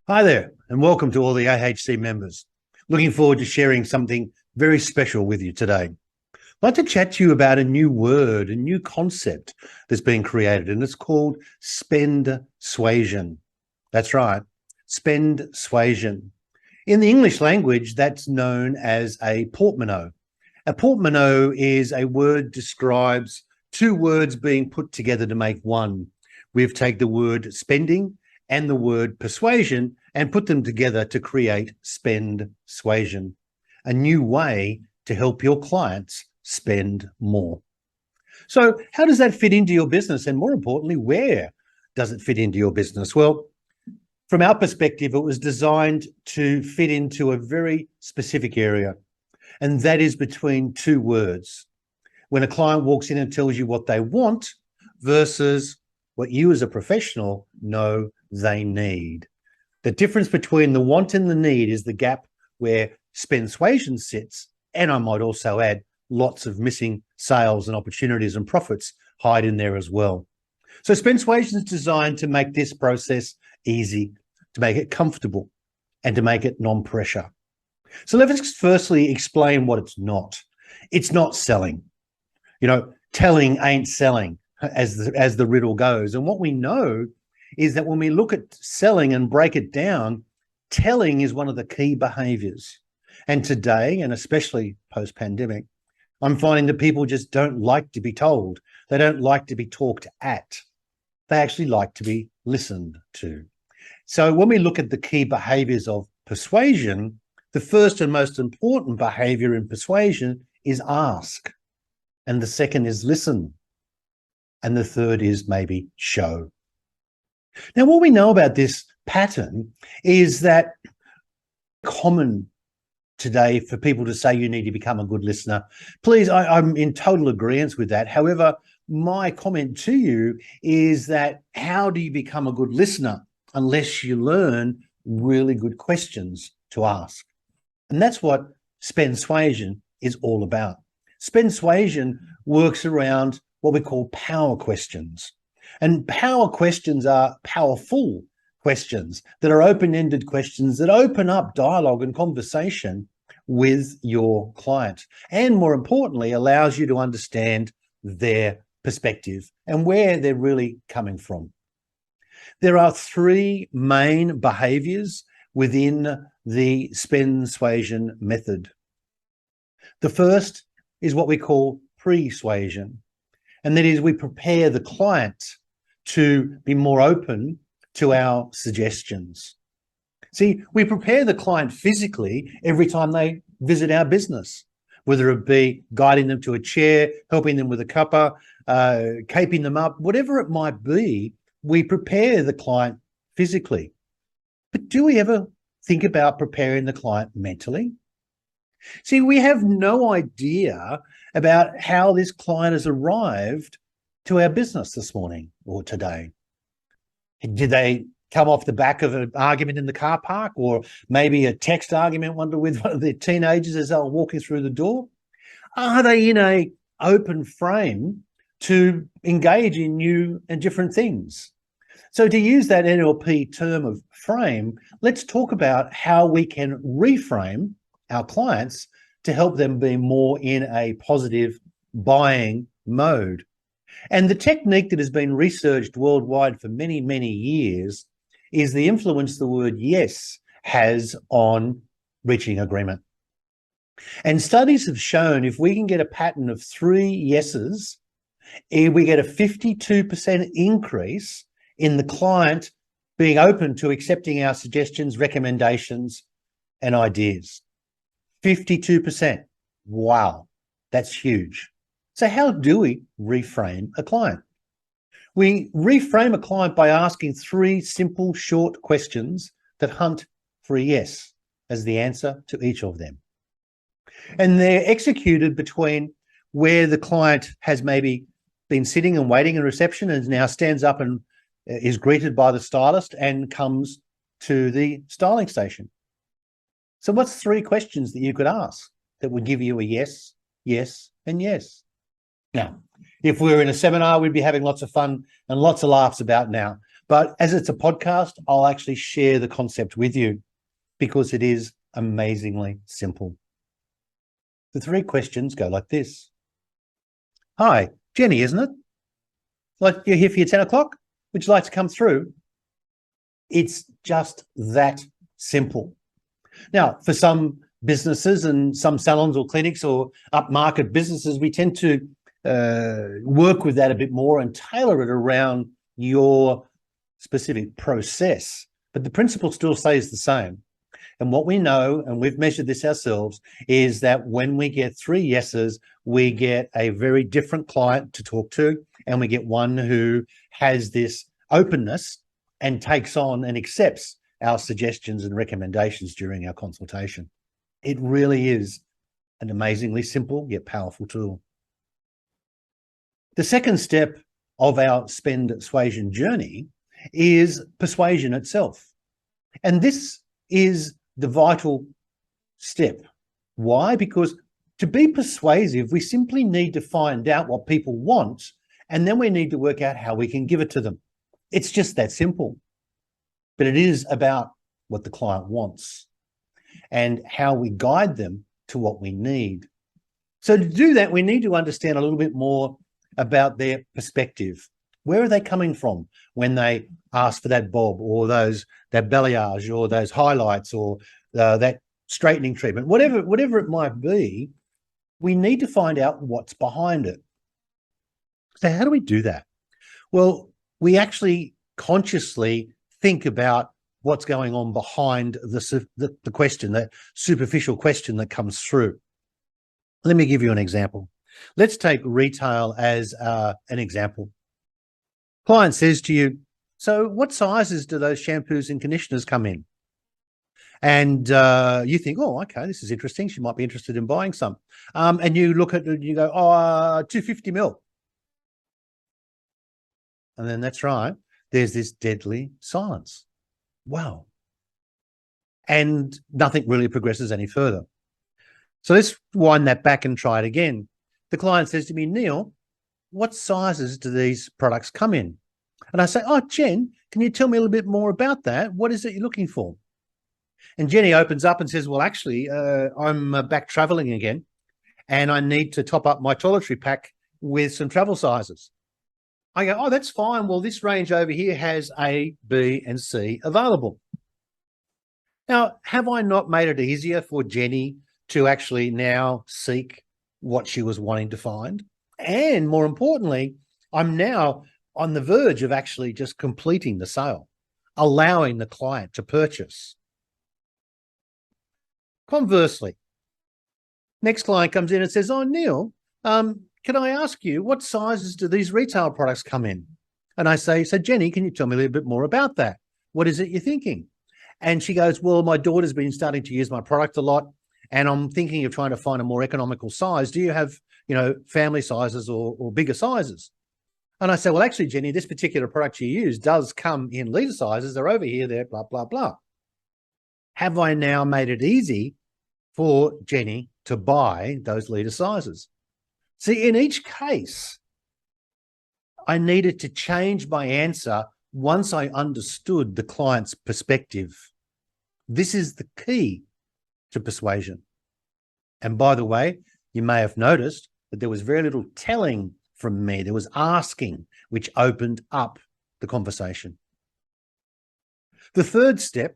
Hi there, and welcome to all the AHC members. Looking forward to sharing something very special with you today. I'd like to chat to you about a new word, a new concept that's been created, and it's called Spendsuasion. That's right, Spendsuasion. In the English language, that's known as a portmanteau. A portmanteau is a word describes two words being put together to make one. We've taken the word spending and the word persuasion and put them together to create Spendsuasion, a new way to help your clients spend more. So how does that fit into your business? And more importantly, where does it fit into your business? Well, from our perspective, it was designed to fit into a very specific area, and that is between two words. When a client walks in and tells you what they want versus what you as a professional know they need. The difference between the want and the need is the gap where Spendsuasion sits, and I might also add lots of missing sales and opportunities and profits hide in there as well. So Spendsuasion is designed to make this process easy, to make it comfortable, and to make it non-pressure. So let's firstly explain what it's not. It's not selling. You know, telling ain't selling, as the riddle goes. And what we know is that when we look at selling and break it down, telling is one of the key behaviors. And today, and especially post-pandemic, I'm finding that people just don't like to be told. They don't like to be talked at. They actually like to be listened to. So when we look at the key behaviors of persuasion, the first and most important behavior in persuasion is ask. And the second is listen. And the third is maybe show. Now, what we know about this pattern is that common today for people to say you need to become a good listener. Please, I'm in total agreement with that. However, my comment to you is that how do you become a good listener unless you learn really good questions to ask? And that's what Spendsuasion is all about. Spendsuasion works around what we call power questions. And power questions are powerful questions that are open-ended questions that open up dialogue and conversation with your client. And more importantly, allows you to understand their perspective and where they're really coming from. There are three main behaviors within the Spendsuasion method. The first is what we call persuasion. And that is we prepare the client to be more open to our suggestions. See, we prepare the client physically every time they visit our business, whether it be guiding them to a chair, helping them with a cuppa, caping them up, whatever it might be, we prepare the client physically. But do we ever think about preparing the client mentally? See, we have no idea about how this client has arrived to our business this morning or today. Did they come off the back of an argument in the car park, or maybe a text argument with one of their teenagers as they were walking through the door? Are they in an open frame to engage in new and different things? So to use that NLP term of frame, let's talk about how we can reframe our clients to help them be more in a positive buying mode. And the technique that has been researched worldwide for many, many years is the influence the word yes has on reaching agreement. And studies have shown if we can get a pattern of 3 yeses, we get a 52% increase in the client being open to accepting our suggestions, recommendations, and ideas. 52%. Wow, that's huge. So how do we reframe a client? We reframe a client by asking 3 simple, short questions that hunt for a yes as the answer to each of them. And they're executed between where the client has maybe been sitting and waiting in reception and now stands up and is greeted by the stylist and comes to the styling station. So what's 3 questions that you could ask that would give you a yes, yes, and yes? Now, if we were in a seminar, we'd be having lots of fun and lots of laughs about now. But as it's a podcast, I'll actually share the concept with you because it is amazingly simple. The 3 questions go like this. Hi, Jenny, isn't it? Like, you're here for your 10 o'clock? Would you like to come through? It's just that simple. Now, for some businesses and some salons or clinics or upmarket businesses, we tend to work with that a bit more and tailor it around your specific process. But the principle still stays the same. And what we know, and we've measured this ourselves, is that when we get 3 yeses, we get a very different client to talk to, and we get one who has this openness and takes on and accepts our suggestions and recommendations during our consultation. It really is an amazingly simple yet powerful tool. The second step of our Spendsuasion journey is persuasion itself. And this is the vital step. Why? Because to be persuasive, we simply need to find out what people want, and then we need to work out how we can give it to them. It's just that simple. But it is about what the client wants and how we guide them to what we need. So to do that, we need to understand a little bit more about their perspective. Where are they coming from when they ask for that bob or that balayage or those highlights or that straightening treatment, whatever it might be? We need to find out what's behind it. So how do we do that? Well, we actually consciously think about what's going on behind the question, that superficial question that comes through. Let me give you an example. Let's take retail as an example. Client says to you, so what sizes do those shampoos and conditioners come in? And you think, oh, okay, this is interesting. She might be interested in buying some. And you look at it and you go, 250 mil. And then that's right. There's this deadly silence. Wow. And nothing really progresses any further. So let's wind that back and try it again. The client says to me, Neil, what sizes do these products come in? And I say, oh, Jen, can you tell me a little bit more about that? What is it you're looking for? And Jenny opens up and says, well, actually, I'm back traveling again, and I need to top up my toiletry pack with some travel sizes. I go, oh, that's fine. Well, this range over here has A, B, and C available. Now, have I not made it easier for Jenny to actually now seek what she was wanting to find? And more importantly, I'm now on the verge of actually just completing the sale, allowing the client to purchase. Conversely, next client comes in and says, oh, Neil, can I ask you, what sizes do these retail products come in? And I say, so Jenny, can you tell me a little bit more about that? What is it you're thinking? And she goes, well, my daughter's been starting to use my product a lot, and I'm thinking of trying to find a more economical size. Do you have, family sizes or bigger sizes? And I say, well, actually, Jenny, this particular product you use does come in litre sizes. They're over here, there, blah, blah, blah. Have I now made it easy for Jenny to buy those litre sizes? See, in each case, I needed to change my answer once I understood the client's perspective. This is the key to persuasion. And by the way, you may have noticed that there was very little telling from me. There was asking, which opened up the conversation. The third step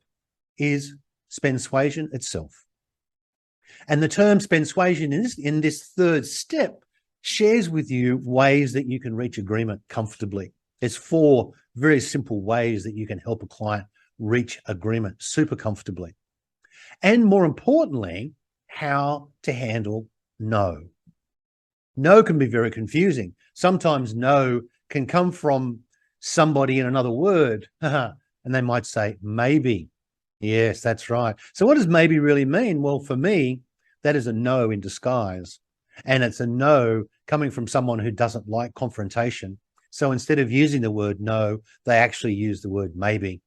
is Spendsuasion itself. And the term Spendsuasion in this third step shares with you ways that you can reach agreement comfortably. There's 4 very simple ways that you can help a client reach agreement super comfortably. And more importantly, how to handle no. No can be very confusing. Sometimes no can come from somebody in another word, and they might say maybe. Yes, that's right. So what does maybe really mean? Well, for me, that is a no in disguise. And it's a no coming from someone who doesn't like confrontation. So instead of using the word no, they actually use the word maybe.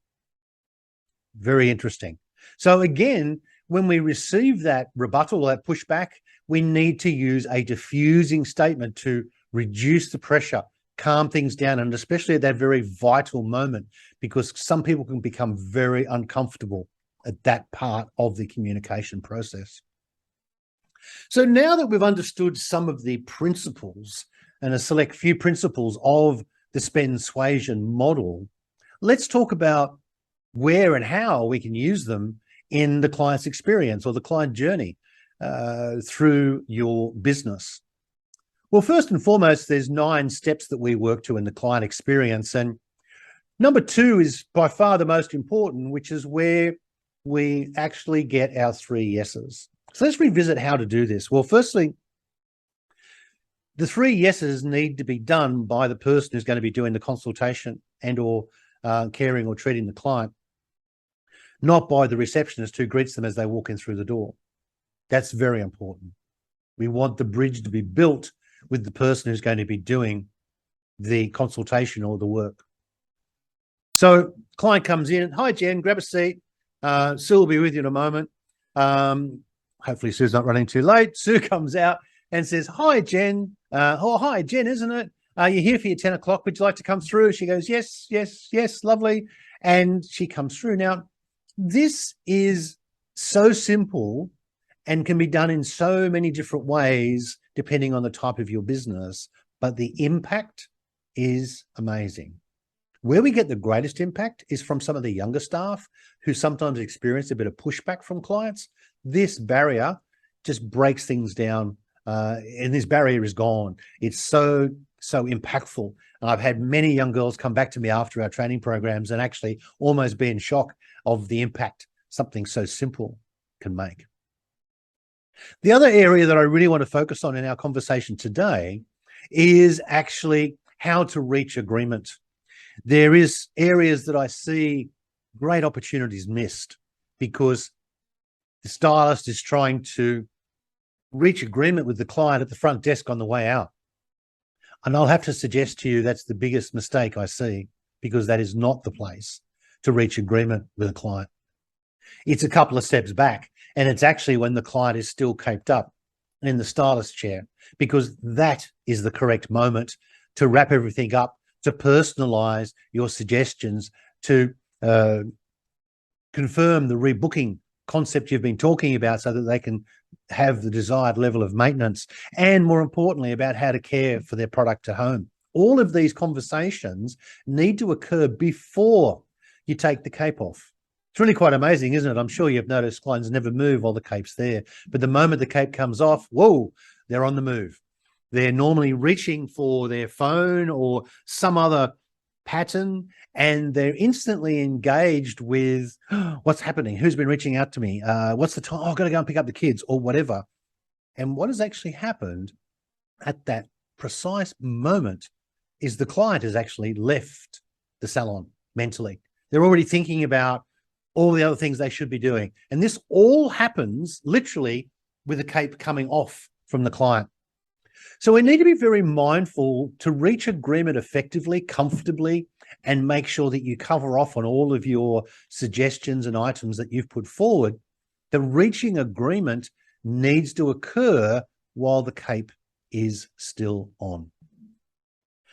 Very interesting. So again, when we receive that rebuttal or that pushback, we need to use a diffusing statement to reduce the pressure, calm things down, and especially at that very vital moment, because some people can become very uncomfortable at that part of the communication process. So now that we've understood some of the principles and a select few principles of the Spendsuasion model, let's talk about where and how we can use them in the client's experience or the client journey through your business. Well, first and foremost, there's 9 steps that we work to in the client experience. And number 2 is by far the most important, which is where we actually get our 3 yeses. So let's revisit how to do this. Well, firstly, the 3 yeses need to be done by the person who's going to be doing the consultation and or caring or treating the client, not by the receptionist who greets them as they walk in through the door. That's very important. We want the bridge to be built with the person who's going to be doing the consultation or the work. So client comes in, hi, Jen, grab a seat. Sue will be with you in a moment. Hopefully Sue's not running too late. Sue comes out and says, hi, Jen. Oh, hi, Jen, isn't it? You're here for your 10 o'clock. Would you like to come through? She goes, yes, yes, yes, lovely. And she comes through. Now, this is so simple and can be done in so many different ways, depending on the type of your business, but the impact is amazing. Where we get the greatest impact is from some of the younger staff who sometimes experience a bit of pushback from clients. This barrier just breaks things down, and this barrier is gone. It's so impactful. And I've had many young girls come back to me after our training programs and actually almost be in shock of the impact something so simple can make. The other area that I really want to focus on in our conversation today is actually how to reach agreement. There is areas that I see great opportunities missed because the stylist is trying to reach agreement with the client at the front desk on the way out. And I'll have to suggest to you that's the biggest mistake I see, because that is not the place to reach agreement with a client. It's a couple of steps back, and it's actually when the client is still caped up in the stylist chair, because that is the correct moment to wrap everything up, to personalize your suggestions, to confirm the rebooking concept you've been talking about so that they can have the desired level of maintenance, and more importantly, about how to care for their product at home. All of these conversations need to occur before you take the cape off. It's really quite amazing, isn't it? I'm sure you've noticed clients never move while the cape's there, but the moment the cape comes off, whoa, they're on the move. They're normally reaching for their phone or some other pattern, and they're instantly engaged with what's happening, who's been reaching out to me, what's the time, oh, I've got to go and pick up the kids or whatever. And what has actually happened at that precise moment is the client has actually left the salon mentally. They're already thinking about all the other things they should be doing. And this all happens literally with the cape coming off from the client. So we need to be very mindful to reach agreement effectively, comfortably, and make sure that you cover off on all of your suggestions and items that you've put forward. The reaching agreement needs to occur while the cape is still on.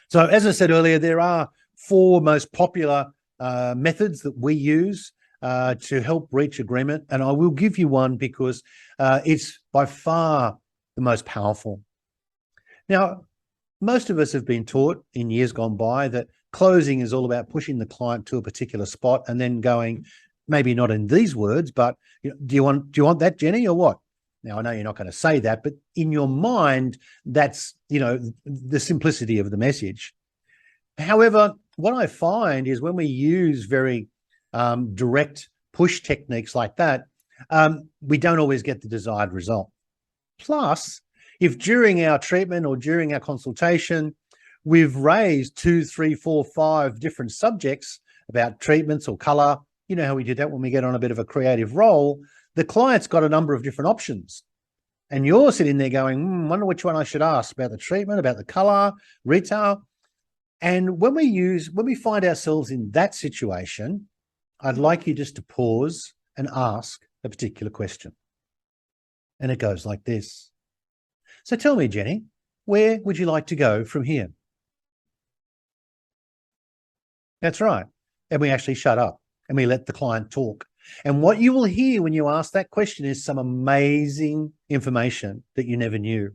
So as I said earlier, there are 4 most popular methods that we use to help reach agreement. And I will give you one because it's by far the most powerful. Now, most of us have been taught in years gone by that closing is all about pushing the client to a particular spot and then going, maybe not in these words, but do you want that, Jenny, or what? Now, I know you're not going to say that, but in your mind, that's, the simplicity of the message. However, what I find is when we use very direct push techniques like that, we don't always get the desired result. Plus, if during our treatment or during our consultation, we've raised 2, 3, 4, 5 different subjects about treatments or color, you know how we do that when we get on a bit of a creative roll, the client's got a number of different options. And you're sitting there going, wonder which one I should ask about the treatment, about the color, retail. And when we find ourselves in that situation, I'd like you just to pause and ask a particular question. And it goes like this. So tell me, Jenny, where would you like to go from here? That's right. And we actually shut up and we let the client talk. And what you will hear when you ask that question is some amazing information that you never knew.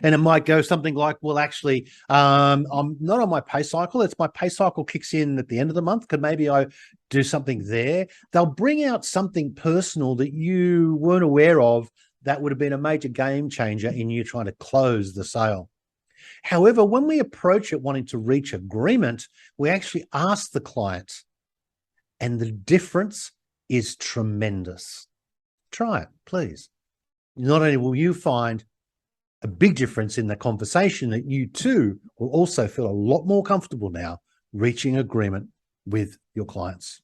And it might go something like, well, actually, I'm not on my pay cycle. It's my pay cycle kicks in at the end of the month. Could maybe I do something there? They'll bring out something personal that you weren't aware of that would have been a major game changer in you trying to close the sale. However, when we approach it wanting to reach agreement, we actually ask the client, and the difference is tremendous. Try it, please. Not only will you find a big difference in the conversation, that you too will also feel a lot more comfortable now reaching agreement with your clients.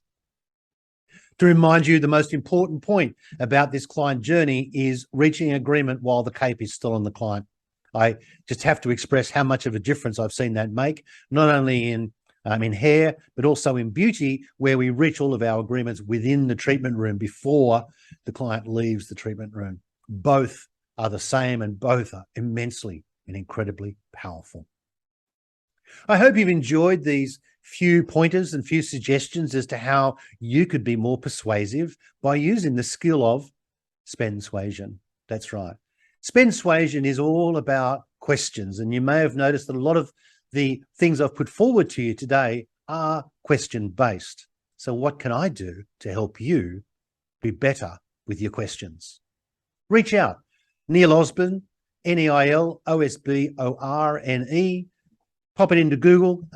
To remind you, the most important point about this client journey is reaching agreement while the cape is still on the client. I just have to express how much of a difference I've seen that make, not only in hair, but also in beauty, where we reach all of our agreements within the treatment room before the client leaves the treatment room. Both are the same and both are immensely and incredibly powerful. I hope you've enjoyed these few pointers and few suggestions as to how you could be more persuasive by using the skill of Spendsuasion. That's right. Spendsuasion is all about questions, and you may have noticed that a lot of the things I've put forward to you today are question-based. So what can I do to help you be better with your questions? Reach out. Neil Osborne, Neilosborne. Pop it into Google.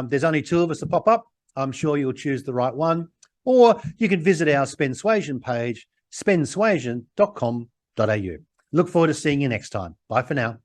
There's only two of us that pop up. I'm sure you'll choose the right one. Or you can visit our Spendsuasion page, spendsuasion.com.au. Look forward to seeing you next time. Bye for now.